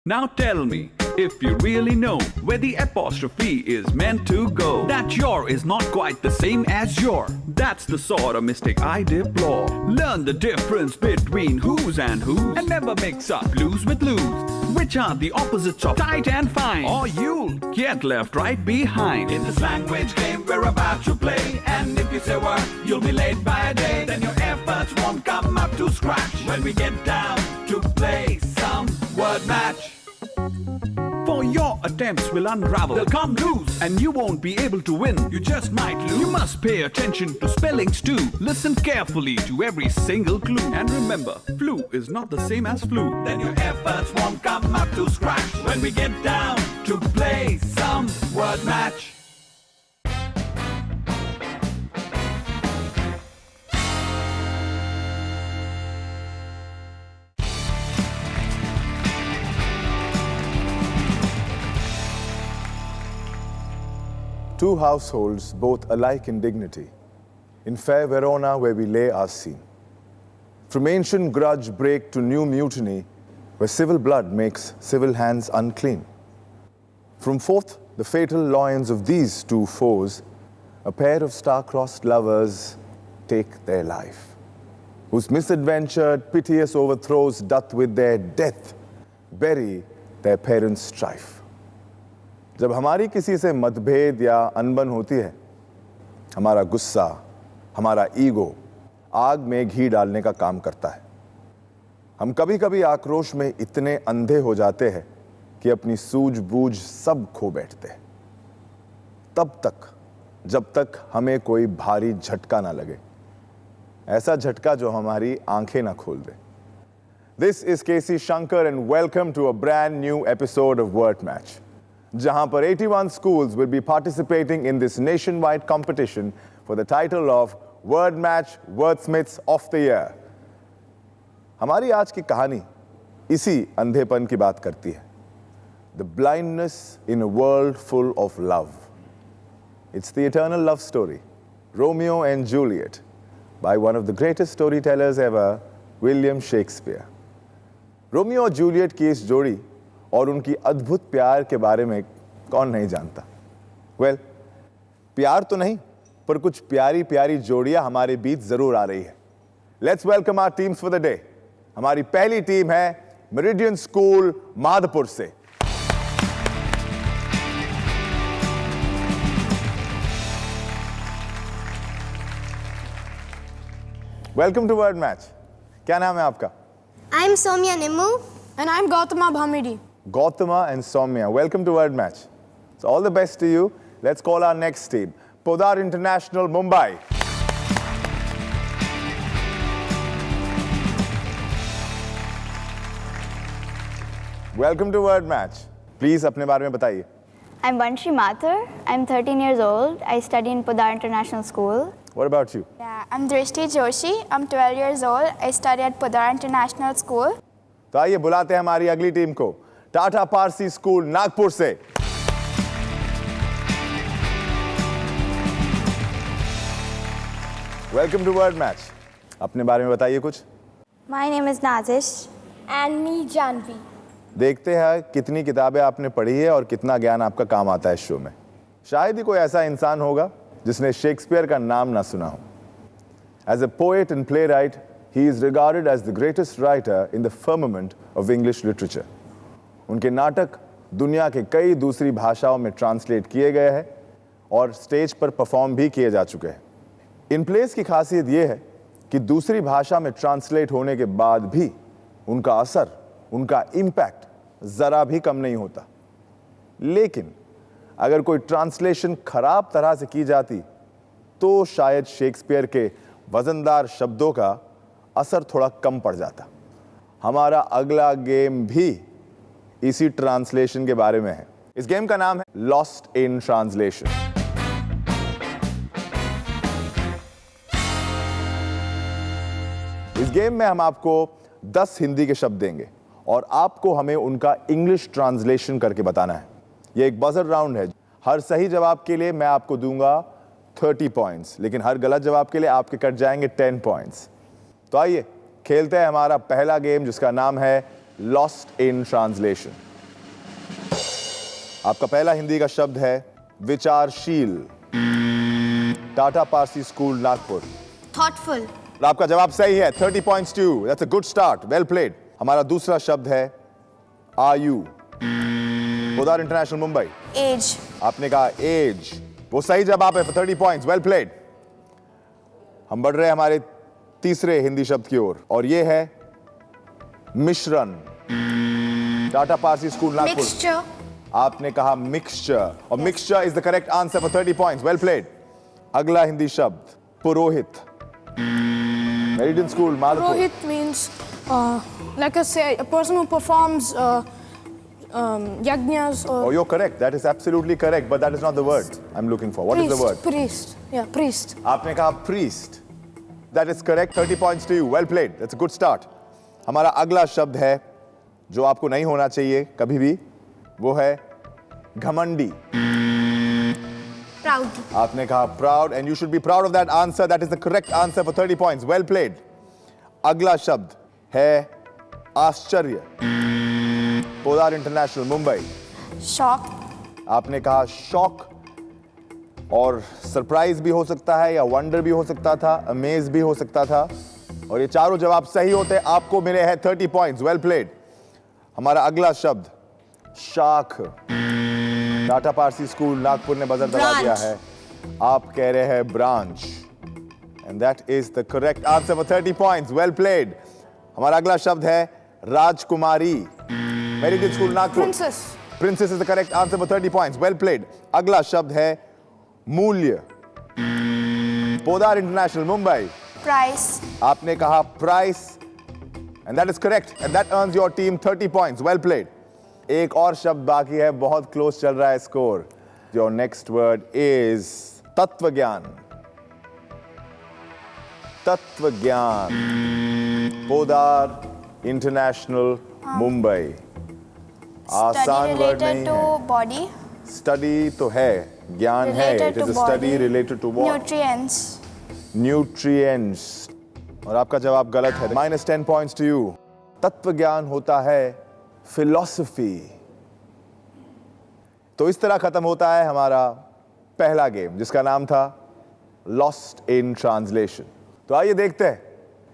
Now tell me, if you really know where the apostrophe is meant to go, that your is not quite the same as your. That's the sort of mistake I deplore. Learn the difference between who's and whose, and never mix up blues with lose, which are the opposites of tight and fine, or you'll get left right behind. In this language game we're about to play, and if you say word, you'll be late by a day. Then your efforts won't come up to scratch when we get down to play some word match. For your attempts will unravel, They'll come loose, and you won't be able to win. you just might lose. You must pay attention to spellings too. Listen carefully to every single clue. And remember, flu is not the same as flu. Then your efforts won't come up to scratch when we get down to play some word match. Two households, both alike in dignity, in fair Verona where we lay our scene. From ancient grudge break to new mutiny, where civil blood makes civil hands unclean. From forth the fatal loins of these two foes, a pair of star-crossed lovers take their life, whose misadventured, piteous overthrows doth with their death bury their parents' strife. जब हमारी किसी से मतभेद या अनबन होती है, हमारा गुस्सा, हमारा ईगो आग में घी डालने का काम करता है। हम कभी कभी आक्रोश में इतने अंधे हो जाते हैं कि अपनी सूझबूझ सब खो बैठते हैं, तब तक जब तक हमें कोई भारी झटका ना लगे, ऐसा झटका जो हमारी आंखें ना खोल दे। This is KC Shankar and welcome to a brand new episode of Word Match, जहां पर 81 schools will be participating in this nationwide competition for the title of Word Match Wordsmiths of the Year. हमारी आज की कहानी इसी अंधेपन की बात करती है. The blindness in a world full of love. It's the eternal love story, Romeo and Juliet, by one of the greatest storytellers ever, William Shakespeare. Romeo और जूलियट की इस जोड़ी और उनकी अद्भुत प्यार के बारे में कौन नहीं जानता. वेल, प्यार तो नहीं, पर कुछ प्यारी प्यारी जोड़ियां हमारे बीच जरूर आ रही है. Let's welcome our teams for the day. हमारी पहली टीम है मेरिडियन स्कूल माधपुर से. Welcome to word match. क्या नाम है आपका? I'm Soumya Nimmu. And I'm Gautama Bhamidi. Gautama and Soumya, welcome to Word Match. So all the best to you. Let's call our next team, Podar International, Mumbai. Welcome to Word Match. Please अपने बारे में बताइए. I'm Vanshi Mathur. I'm 13 years old. I study in Podar International School. What about you? Yeah, I'm Drishti Joshi. I'm 12 years old. I study at Podar International School. तो आइए बुलाते हैं हमारी अगली टीम को, टाटा पारसी स्कूल नागपुर से. Welcome to word match. अपने बारे में बताइए कुछ. My name is Nazish. And me, Janvi. देखते हैं कितनी किताबें आपने पढ़ी है और कितना ज्ञान आपका काम आता है इस शो में. शायद ही कोई ऐसा इंसान होगा जिसने शेक्सपियर का नाम ना सुना हो. As a poet and playwright, he is regarded as the greatest writer in the firmament of English literature. उनके नाटक दुनिया के कई दूसरी भाषाओं में ट्रांसलेट किए गए हैं और स्टेज पर परफॉर्म भी किए जा चुके हैं. इन प्लेस की खासियत यह है कि दूसरी भाषा में ट्रांसलेट होने के बाद भी उनका असर, उनका इम्पैक्ट ज़रा भी कम नहीं होता. लेकिन अगर कोई ट्रांसलेशन खराब तरह से की जाती तो शायद शेक्सपियर के वजनदार शब्दों का असर थोड़ा कम पड़ जाता. हमारा अगला गेम भी इसी ट्रांसलेशन के बारे में है. इस गेम का नाम है लॉस्ट इन ट्रांसलेशन. इस गेम में हम आपको 10 हिंदी के शब्द देंगे और आपको हमें उनका इंग्लिश ट्रांसलेशन करके बताना है. यह एक बजर राउंड है. हर सही जवाब के लिए मैं आपको दूंगा 30 पॉइंट्स, लेकिन हर गलत जवाब के लिए आपके कट जाएंगे 10 पॉइंट्स. तो आइए खेलते हैं हमारा पहला गेम जिसका नाम है लॉस्ट इन ट्रांसलेशन. आपका पहला हिंदी का शब्द है विचारशील। टाटा पारसी स्कूल नागपुर। Thoughtful. आपका जवाब सही है। 30 points to you. That's a good start. Well played. हमारा दूसरा शब्द है आयु। पोदार इंटरनेशनल मुंबई। Age. आपने कहा एज, वो सही जवाब है। for 30 points. Well played. हम बढ़ रहे हैं हमारे तीसरे हिंदी शब्द की ओर और ये है मिश्रण। टाटा पारसी स्कूल नागपुर। Mixture. आपने कहा मिक्सचर और mixture is the correct answer for 30 points. Well played. अगला हिंदी शब्द पुरोहित। Meridian school Madhavpur. Purohit means, like I say, a person who performs yajnas or Oh, you're correct. That is absolutely correct, but that is not the word I'm looking for. What is the word? Priest. Yeah, priest. आपने कहा priest. That is correct. 30 points to you. Well played. That's a good start. हमारा अगला शब्द है जो आपको नहीं होना चाहिए कभी भी, वो है घमंडी। Proud. आपने कहा proud and you should be proud of that answer. That is the correct answer for 30 points. Well played. अगला शब्द है आश्चर्य। पोदार इंटरनेशनल मुंबई। Shock. आपने कहा शॉक, और सरप्राइज भी हो सकता है या वंडर भी हो सकता था, अमेज भी हो सकता था, और ये चारों जवाब सही होते आपको मिले हैं 30 points. Well played. हमारा अगला शब्द शाख। टाटा पारसी स्कूल नागपुर ने बजर दबा दिया है। आप कह रहे हैं branch and that is the correct answer for 30 points. Well played. हमारा अगला शब्द है राजकुमारी। Meridian school Nagpur. Princess. Princess is the correct answer for 30 points. Well played. अगला शब्द है मूल्य। पोदार इंटरनेशनल मुंबई। Price. आपने कहा price and that is correct and that earns your team 30 points. Well played. एक और शब्द बाकी है, बहुत क्लोज चल रहा है स्कोर। Your next word is तत्वज्ञान। तत्वज्ञान। पोदार इंटरनेशनल मुंबई। आसान Study वर्ड related नहीं to है। body. स्टडी तो है, ज्ञान है। Related it is to a study body. Related to what? Nutrients. Nutrients. और आपका जवाब गलत है। -10 points to you. तत्वज्ञान होता है फिलॉसफी। तो इस तरह खत्म होता है हमारा पहला गेम जिसका नाम था लॉस्ट इन ट्रांसलेशन। तो आइए देखते हैं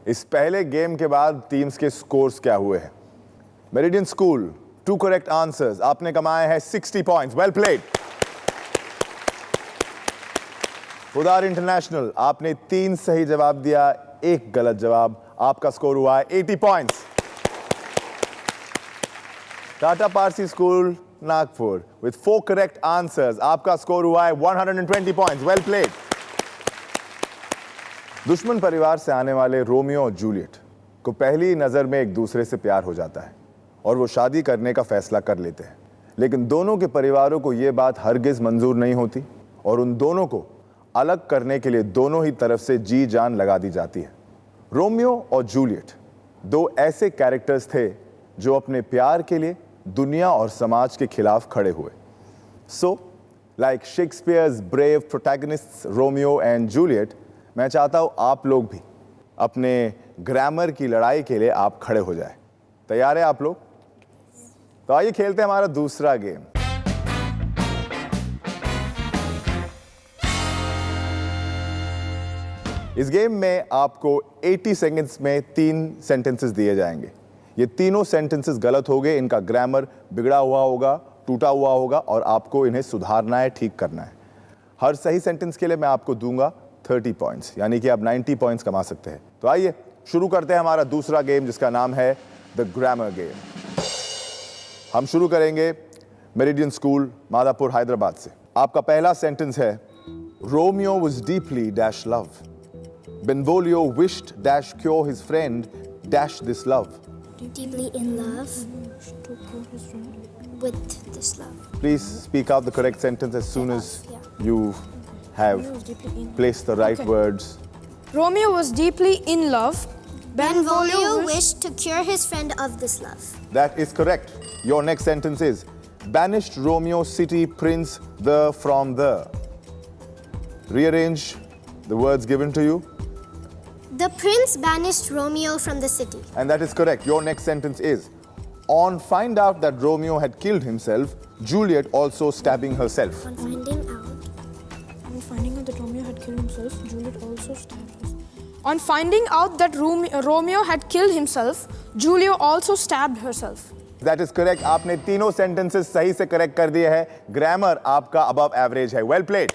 इस पहले गेम के बाद टीम्स के स्कोर्स क्या हुए हैं। मेरिडियन स्कूल 2 करेक्ट आंसर्स, आपने कमाए हैं 60 points. Well played. उदार इंटरनेशनल, आपने 3 सही जवाब दिया, 1 गलत जवाब, आपका स्कोर हुआ है 80 points. Tata Parsi school Nagpur with 4 correct answers, आपका स्कोर हुआ है 120 points. Well played. दुश्मन परिवार से आने वाले रोमियो और जूलियट को पहली नजर में एक दूसरे से प्यार हो जाता है और वो शादी करने का फैसला कर लेते हैं, लेकिन दोनों के परिवारों को यह बात हरगिज मंजूर नहीं होती और उन दोनों को अलग करने के लिए दोनों ही तरफ से जी जान लगा दी जाती है। रोमियो और जूलियट 2 ऐसे कैरेक्टर्स थे जो अपने प्यार के लिए दुनिया और समाज के खिलाफ खड़े हुए। So like Shakespeare's brave protagonists Romeo and Juliet, मैं चाहता हूं आप लोग भी अपने ग्रामर की लड़ाई के लिए आप खड़े हो जाए। तैयार है आप लोग? तो आइए खेलते हैं हमारा दूसरा गेम। इस गेम में आपको 80 सेकंड्स में 3 सेंटेंसेस दिए जाएंगे। ये तीनों सेंटेंसेस गलत हो गए, इनका ग्रामर बिगड़ा हुआ होगा, टूटा हुआ होगा और आपको इन्हें सुधारना है, ठीक करना है। हर सही सेंटेंस के लिए मैं आपको दूंगा 30 पॉइंट्स, यानी कि आप 90 पॉइंट्स कमा सकते हैं। तो आइए शुरू करते हैं हमारा दूसरा गेम जिसका नाम है द ग्रामर गेम। हम शुरू करेंगे मेरिडियन स्कूल माधापुर हैदराबाद से। आपका पहला सेंटेंस है Romeo was deeply dash love. Benvolio wished dash cure his friend dash this love. Deeply in love with this love. Please speak out the correct sentence as soon as you have placed the right words. Romeo was deeply in love. Benvolio wished to cure his friend of this love. That is correct. Your next sentence is banished Romeo city prince the from the. Rearrange the words given to you. The prince banished Romeo from the city. And that is correct. Your next sentence is On find out that Romeo had killed himself, Juliet also stabbing herself. On finding out that Romeo had killed himself, Juliet also stabbed herself. On finding out that Romeo had killed himself, Julia also stabbed herself. That is correct. आपने तीनों sentences सही से correct कर दिए हैं. Grammar आपका above average है. Well played.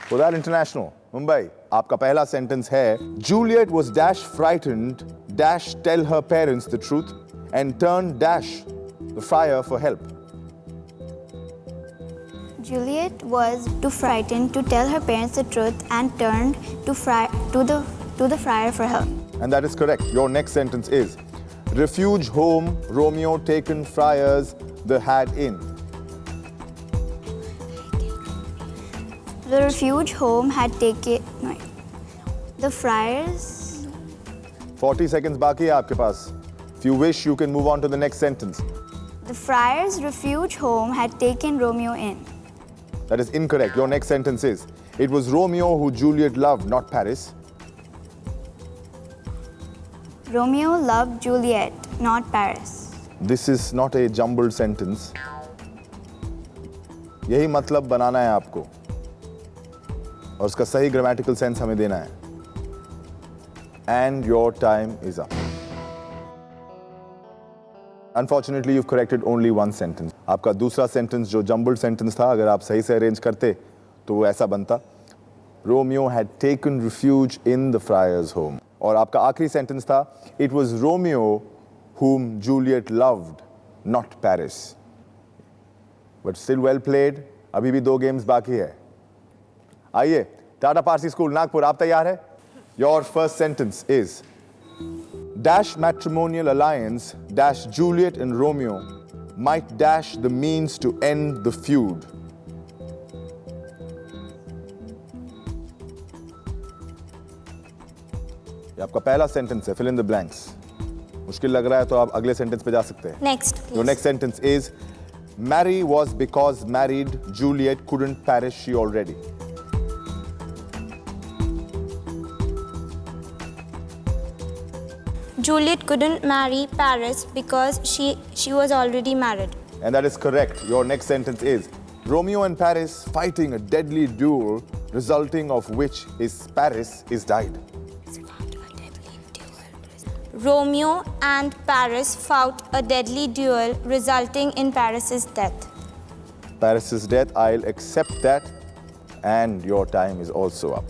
Podar International, Mumbai. आपका पहला sentence है Juliet was dash frightened dash tell her parents the truth and turned dash the friar for help. Juliet was too frightened to tell her parents the truth and turned to the friar for help. And that is correct. Your next sentence is refuge home Romeo taken friars the had in. The refuge home had taken the friars. 40 seconds बाकी है आपके पास. If you wish, you can move on to the next sentence. The friars' refuge home had taken Romeo in. That is incorrect. Your next sentence is it was Romeo who Juliet loved, not Paris. Romeo loved Juliet, not Paris. This is not a jumbled sentence. यही मतलब बनाना है आपको और उसका सही grammatical sense हमें देना है. And your time is up. Unfortunately, you've corrected only one sentence. आपका दूसरा sentence जो jumbled sentence था, अगर आप सही से arrange करते तो वो ऐसा बनता. Romeo had taken refuge in the friar's home. और आपका आखिरी sentence था It was Romeo whom Juliet loved, not Paris. But still well played. अभी भी 2 games बाकी है. आइए, टाटा पारसी स्कूल नागपुर, आप तैयार हैं? Your first sentence is dash matrimonial alliance dash Juliet and Romeo might dash the means to end the feud. ये आपका पहला sentence है. Fill in the blanks. मुश्किल लग रहा है तो आप अगले sentence पे जा सकते हैं. Next, please. Your next sentence is marry was because married Juliet couldn't perish she already. Juliet couldn't marry Paris because she was already married. And that is correct. Your next sentence is Romeo and Paris fighting a deadly duel, resulting of which Paris is died. Romeo and Paris fought a deadly duel, resulting in Paris's death. Paris's death, I'll accept that. And your time is also up.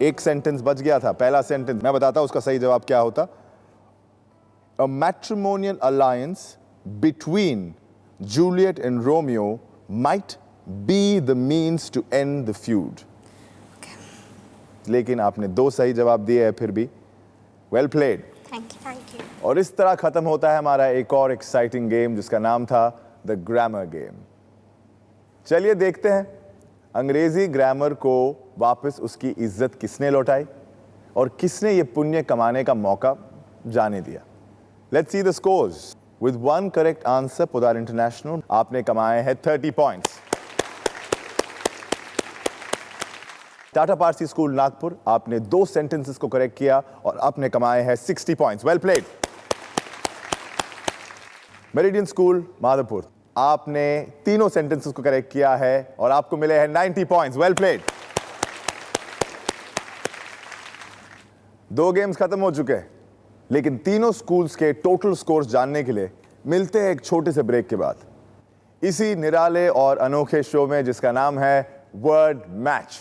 एक sentence बच गया था. पहला sentence मैं बताता हूं उसका सही जवाब क्या होता. A matrimonial alliance between Juliet and Romeo might be the means to end the feud. लेकिन आपने 2 सही जवाब दिए हैं फिर भी. Well played. Thank you. और इस तरह खत्म होता है हमारा एक और एक्साइटिंग गेम जिसका नाम था द ग्रामर गेम. चलिए देखते हैं अंग्रेजी ग्रामर को वापस उसकी इज्जत किसने लौटाई और किसने ये पुण्य कमाने का मौका जाने दिया. Let's see the scores. With 1 correct answer Podar international आपने कमाए हैं 30 पॉइंट्स. टाटा पारसी स्कूल नागपुर आपने 2 सेंटेंसेस को करेक्ट किया और आपने कमाए हैं 60 points. Well played. Meridian school Madhavpur आपने तीनों सेंटेंसेस को करेक्ट किया है और आपको मिले हैं 90 पॉइंट्स. Well played. 2 गेम्स खत्म हो चुके हैं लेकिन तीनों स्कूल्स के टोटल स्कोर्स जानने के लिए मिलते हैं एक छोटे से ब्रेक के बाद इसी निराले और अनोखे शो में जिसका नाम है word match.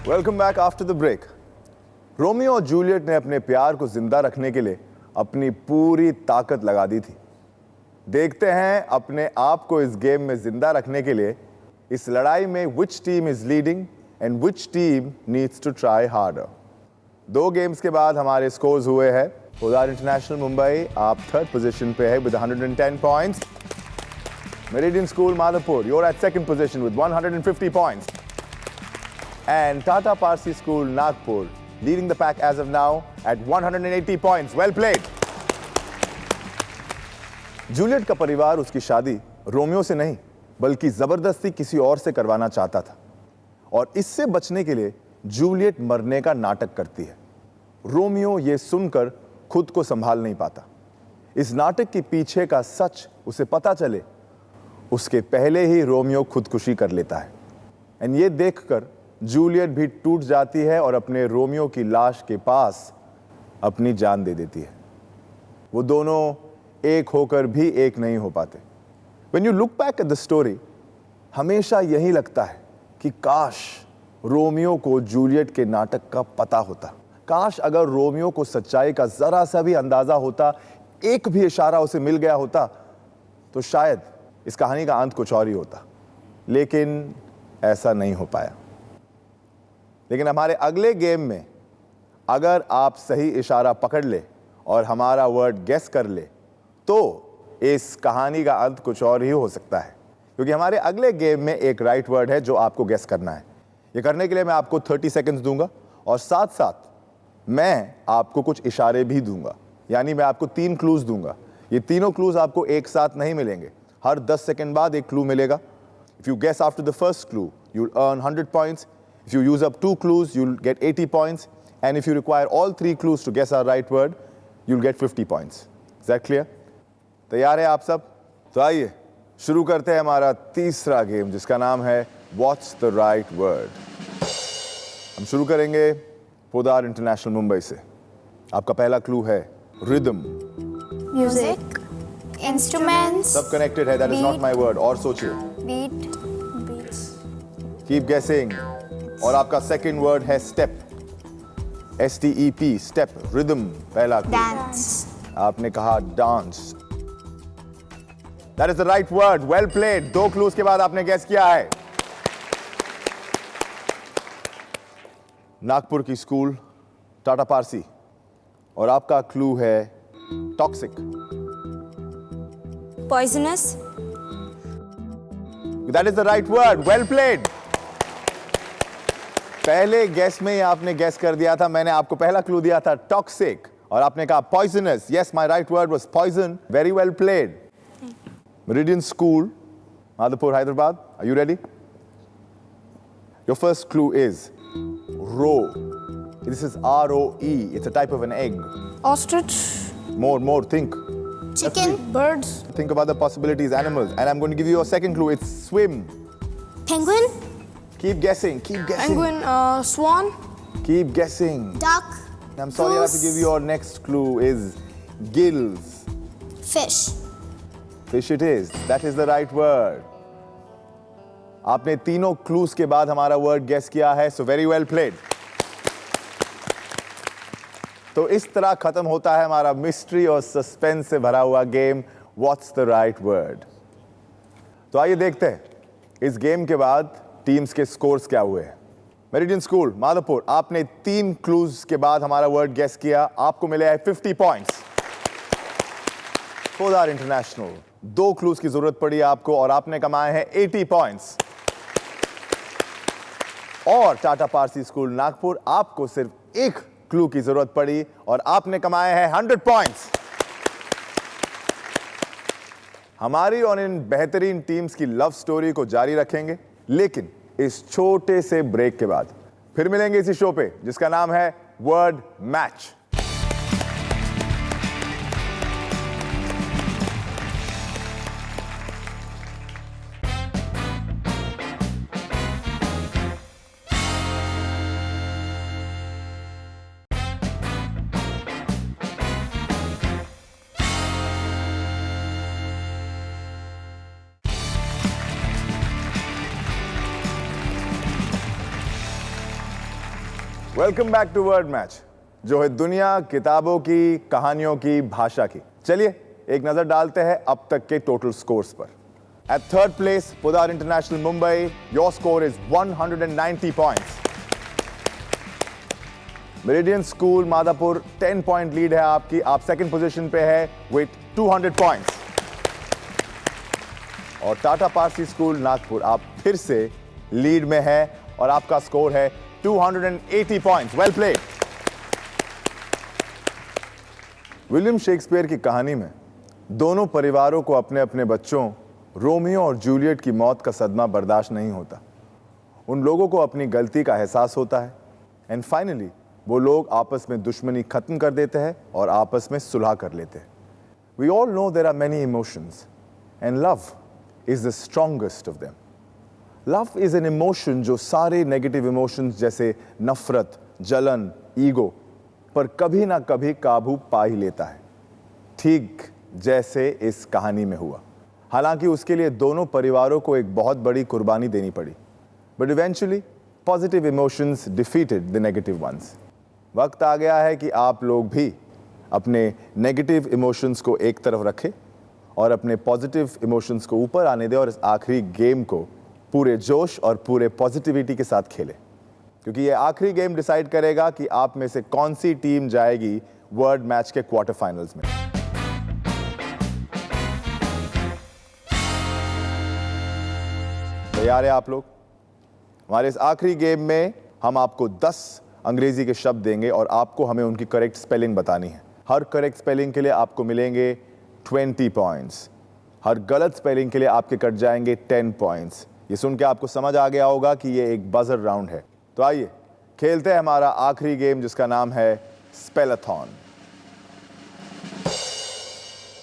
Welcome back after the break. Romeo और जूलियट ने अपने प्यार को जिंदा रखने के लिए अपनी पूरी ताकत लगा दी थी. देखते हैं अपने आप को इस गेम में जिंदा रखने के लिए इस लड़ाई में which team is leading and which team needs to try harder. 2 games के बाद हमारे स्कोर्स हुए हैं पोदार इंटरनेशनल मुंबई आप थर्ड पोजीशन पे है with 110 points. Meridian School Madhapur, you're at second position with 150 points. And Tata Parsi School Nagpur leading the pack as of now at 180 points. Well played. Juliet का परिवार उसकी शादी Romeo से नहीं बल्कि जबरदस्ती किसी और से करवाना चाहता था और इससे बचने के लिए जूलियट मरने का नाटक करती है। रोमियो ये सुनकर खुद को संभाल नहीं पाता। इस नाटक के पीछे का सच उसे पता चले उसके पहले ही रोमियो खुदकुशी कर लेता है। एंड ये देखकर जूलियट भी टूट जाती है और अपने रोमियो की लाश के पास अपनी जान दे देती है। वो दोनों एक होकर भी एक नहीं हो पाते। When you look back at the story, हमेशा यही लगता है कि काश रोमियो को जूलियट के नाटक का पता होता। काश अगर रोमियो को सच्चाई का जरा सा भी अंदाजा होता, एक भी इशारा उसे मिल गया होता, तो शायद इस कहानी का अंत कुछ और ही होता। लेकिन ऐसा नहीं हो पाया। लेकिन हमारे अगले गेम में अगर आप सही इशारा पकड़ ले और हमारा वर्ड गेस कर ले तो इस कहानी का अंत कुछ और ही हो सकता है, क्योंकि हमारे अगले गेम में एक राइट वर्ड है जो आपको गेस करना है। ये करने के लिए मैं आपको 30 सेकंड्स दूंगा और साथ साथ मैं आपको कुछ इशारे भी दूंगा, यानी मैं आपको 3 क्लूज दूंगा। ये तीनों क्लूज आपको एक साथ नहीं मिलेंगे, हर 10 सेकंड बाद एक क्लू मिलेगा। If you guess after the first clue you will earn 100 points, if you use up 2 clues you will get 80 points, and if you require all 3 clues to guess our right word you will get 50 points. Is that clear? तैयार है आप सब? तो आइए शुरू करते हैं हमारा तीसरा गेम जिसका नाम है व्हाट्स द राइट वर्ड। हम शुरू करेंगे पोदार इंटरनेशनल मुंबई से। आपका पहला क्लू है रिदम। Music, instruments, सब कनेक्टेड है, that is not my word. और सोचिए, beat, beats, कीप गेसिंग। और आपका सेकंड वर्ड है स्टेप, STEP, स्टेप, रिदम। पहला क्लू dance, आपने कहा dance. That is the right word. Well played. 2 clues के बाद आपने गेस किया है। नागपुर की स्कूल टाटा पारसी और आपका क्लू है toxic. Poisonous. That is the right word. Well played. पहले गेस में ही आपने गेस कर दिया था। मैंने आपको पहला क्लू दिया था टॉक्सिक और आपने कहा poisonous. Yes, my right word was poison. Very well played. Meridian School, Madhapur, Hyderabad. Are you ready? Your first clue is roe. This is ROE. It's a type of an egg. Ostrich, More, think. Chicken, birds, Think of other possibilities, animals. And I'm going to give you a second clue. It's swim. penguin, Keep guessing, keep guessing. penguin, swan, Keep guessing. duck, I'm sorry, I have to give you your next clue is gills. fish. Fish it is. That is the right word. आपने तीनों clues के बाद हमारा word guess किया है, so very well played. तो इस तरह खत्म होता है हमारा मिस्ट्री और सस्पेंस से भरा हुआ game what's the right word. तो आइए देखते हैं इस गेम के बाद टीम्स के स्कोर्स क्या हुए हैं। मेरिडियन स्कूल माधवपुर, आपने 3 क्लूज के बाद हमारा वर्ड गेस किया, आपको मिले हैं 50 पॉइंट्स। पोदार इंटरनेशनल 2 क्लूज की जरूरत पड़ी आपको और आपने कमाए हैं 80 पॉइंट्स। और टाटा पारसी स्कूल नागपुर, आपको सिर्फ 1 क्लू की जरूरत पड़ी और आपने कमाए हैं 100 पॉइंट्स। हमारी और इन बेहतरीन टीम्स की लव स्टोरी को जारी रखेंगे, लेकिन इस छोटे से ब्रेक के बाद फिर मिलेंगे इसी शो पे जिसका नाम है word match. Welcome back to word match, जो है दुनिया किताबों की, कहानियों की, भाषा की। चलिए एक नजर डालते हैं अब तक के टोटल स्कोर्स पर। At third place Podar international Mumbai, your score is 190 points. Meridian school Madapur 10 point lead है आपकी। आप सेकंड पोजीशन पे है विथ 200 पॉइंट्स। और टाटा पारसी स्कूल नागपुर आप फिर से लीड में है और आपका स्कोर है 280 points. Well played. William Shakespeare की कहानी में दोनों परिवारों को अपने अपने बच्चों रोमियो और जूलियट की मौत का सदमा बर्दाश्त नहीं होता। उन लोगों को अपनी गलती का एहसास होता है एंड फाइनली वो लोग आपस में दुश्मनी खत्म कर देते हैं और आपस में सुलह कर लेते हैं। We all know there are many emotions and love is the strongest of them. Love is an emotion जो सारे नेगेटिव इमोशंस जैसे नफरत, जलन, ईगो पर कभी ना कभी काबू पा ही लेता है, ठीक जैसे इस कहानी में हुआ। हालांकि उसके लिए दोनों परिवारों को एक बहुत बड़ी कुर्बानी देनी पड़ी, but eventually positive emotions defeated the negative ones. वक्त आ गया है कि आप लोग भी अपने नेगेटिव इमोशंस को एक तरफ रखें और अपने पॉजिटिव इमोशंस को ऊपर आने दें और इस आखिरी गेम को पूरे जोश और पूरे पॉजिटिविटी के साथ खेलें, क्योंकि ये आखिरी गेम डिसाइड करेगा कि आप में से कौन सी टीम जाएगी वर्ल्ड मैच के क्वार्टर फाइनल्स में। तैयार है आप लोग? हमारे इस आखिरी गेम में हम आपको 10 अंग्रेजी के शब्द देंगे और आपको हमें उनकी करेक्ट स्पेलिंग बतानी है। हर करेक्ट स्पेलिंग के लिए आपको मिलेंगे 20 पॉइंट्स। हर गलत स्पेलिंग के लिए आपके कट जाएंगे 10 पॉइंट्स। ये सुन के आपको समझ आ गया होगा कि ये एक बजर राउंड है। तो आइए खेलते हैं हमारा आखिरी गेम जिसका नाम है spellathon.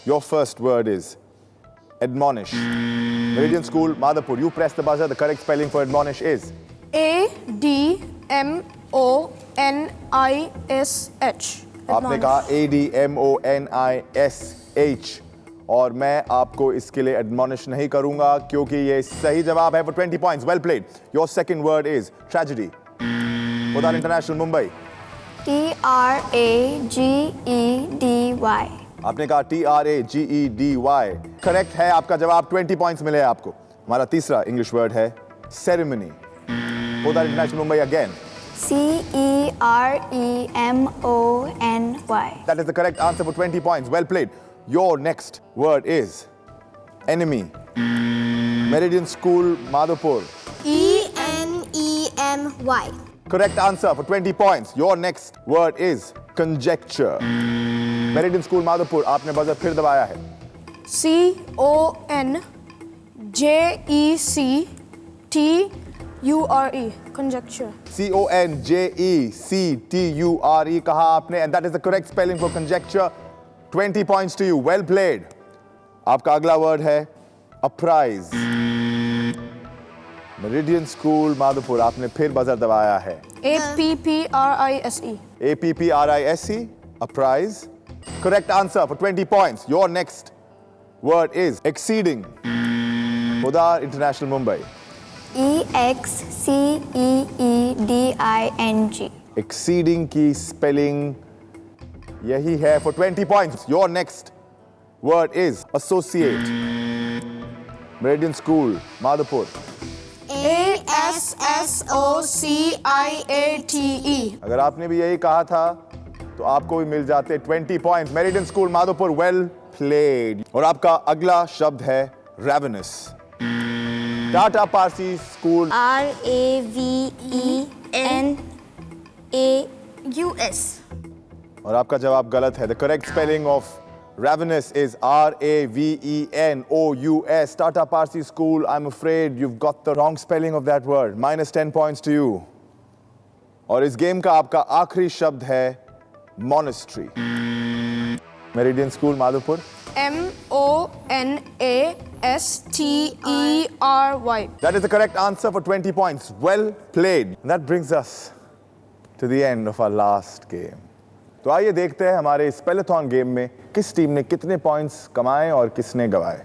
Your first word is admonish. Meridian School Madhapur, you press the buzzer. The correct spelling for admonish is ADMONISH. आपने कहा ADMONISH और मैं आपको इसके लिए admonish नहीं करूंगा क्योंकि ये सही जवाब है for 20 points. Well played. Your second word is tragedy. Podar International Mumbai. TRAGEDY. आपने कहा TRAGEDY। करेक्ट है आपका जवाब। 20 पॉइंट्स मिले आपको। हमारा तीसरा इंग्लिश वर्ड है ceremony. Podar international Mumbai again. CEREMONY. That is the correct answer for 20 points. Well played. Your next word is enemy. Meridian School Madhapur. ENEMY. Correct answer for 20 points. Your next word is conjecture. Meridian School Madhapur, आपने buzzer फिर दबाया है। CONJECTURE. Conjecture. CONJECTURE कहा आपने and that is the correct spelling for conjecture. 20 points to you. Well played. आपका अगला word है apprise. Meridian School Madhapur, आपने फिर बजर दबाया है। APPRISE. APPRISE, apprise. Correct answer for 20 points. Your next word is exceeding. Podar International Mumbai. EXCEEDING. Exceeding की spelling यही है for 20 points. Your next word is associate. Meridian School Madhapur. ASSOCIATE. अगर आपने भी यही कहा था तो आपको भी मिल जाते 20 points. Meridian school Madhopur, well played. और आपका अगला शब्द है ravenous. Tata Parsi school RAVENAUS. और आपका जवाब गलत है। The correct spelling of ravenous is RAVENOUS. Tata Parsi School, I'm afraid you've got the wrong spelling of that word. Minus 10 points to you. और इस गेम का आपका आखिरी शब्द है monastery. Meridian School Madhupur. MONASTERY. That is the correct answer for 20 points. Well played. And that brings us to the end of our last game. तो आइए देखते हैं हमारे स्पेलाथॉन गेम में किस टीम ने कितने पॉइंट्स कमाए और किसने गवाए।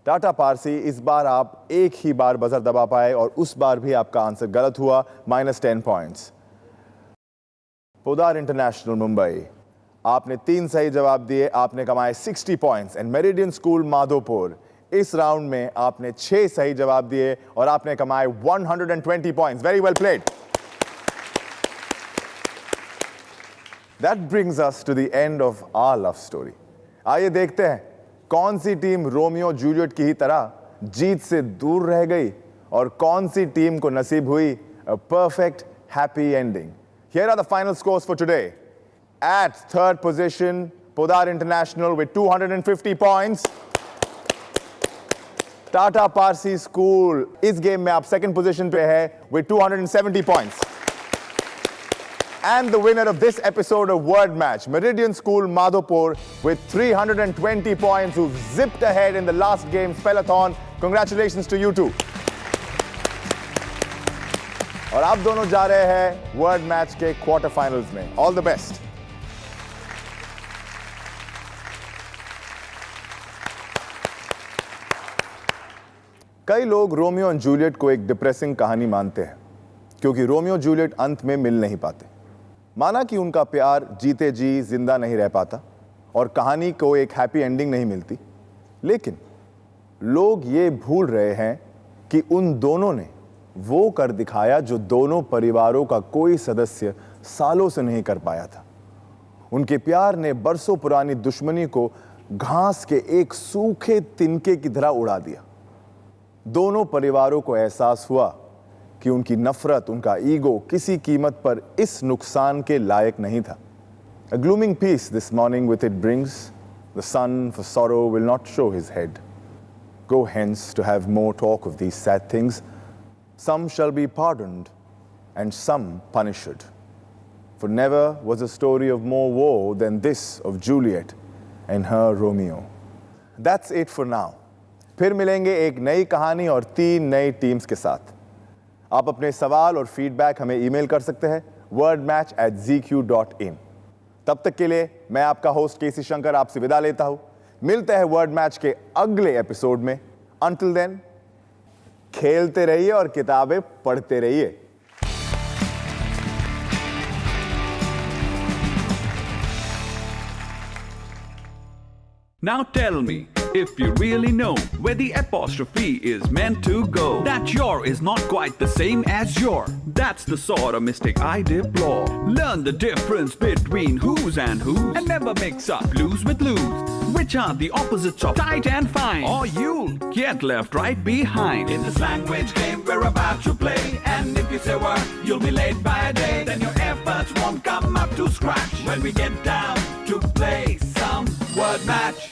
टाटा पारसी, इस बार आप एक ही बार बजर दबा पाए और उस बार भी आपका आंसर गलत हुआ। Minus 10 points. Podar international Mumbai, आपने 3 सही जवाब दिए, आपने कमाए 60 points. And Meridian school Madhopur, इस राउंड में आपने 6 सही जवाब दिए और आपने कमाए 120 points. Very well played. That brings us to the end of our love story. आइए देखते हैं कौन सी टीम रोमियो जूलियट की ही तरह जीत से दूर रह गई और कौन सी टीम को नसीब हुई a perfect happy ending. Here are the final scores for today. At third position, Podar International with 250 points. Tata Parsi School इस गेम में आप सेकंड पोजीशन पे है with 270 points. And the winner of this episode of Word Match, Meridian School Madhopur with 320 points, who zipped ahead in the last game's peloton. Congratulations to you two. और आप दोनों जा रहे हैं वर्ड मैच के quarter finals में. All the best. कई लोग रोमियो और जूलियट को एक डिप्रेसिंग कहानी मानते हैं क्योंकि रोमियो जूलियट अंत में मिल नहीं पाते. माना कि उनका प्यार जीते जी जिंदा नहीं रह पाता और कहानी को एक हैप्पी एंडिंग नहीं मिलती. लेकिन लोग ये भूल रहे हैं कि उन दोनों ने वो कर दिखाया जो दोनों परिवारों का कोई सदस्य सालों से नहीं कर पाया था. उनके प्यार ने बरसों पुरानी दुश्मनी को घास के एक सूखे तिनके की तरह उड़ा दिया. दोनों परिवारों को एहसास हुआ कि उनकी नफरत, उनका ईगो किसी कीमत पर इस नुकसान के लायक नहीं था. A glooming peace this morning with it brings. The sun for sorrow will not show his head. Go hence to have more talk of these sad things. Some shall be pardoned and some punished. For never was a story of more woe than this of Juliet and her Romeo. That's it for now. फिर मिलेंगे एक नई कहानी और 3 नई teams के साथ. आप अपने सवाल और फीडबैक हमें ईमेल कर सकते हैं wordmatch@zq.in. तब तक के लिए मैं आपका होस्ट केसी शंकर आपसे विदा लेता हूं. मिलते हैं वर्ड मैच के अगले एपिसोड में. Until then, खेलते रहिए और किताबें पढ़ते रहिए. Now tell me, if you really know where the apostrophe is meant to go, that your is not quite the same as your. That's the sort of mistake I deplore. Learn the difference between who's and whose, and never mix up lose with lose, which are the opposites of tight and fine, or you'll get left right behind. In this language game we're about to play, and if you say word, you'll be late by a day. Then your efforts won't come up to scratch when we get down to play some word match.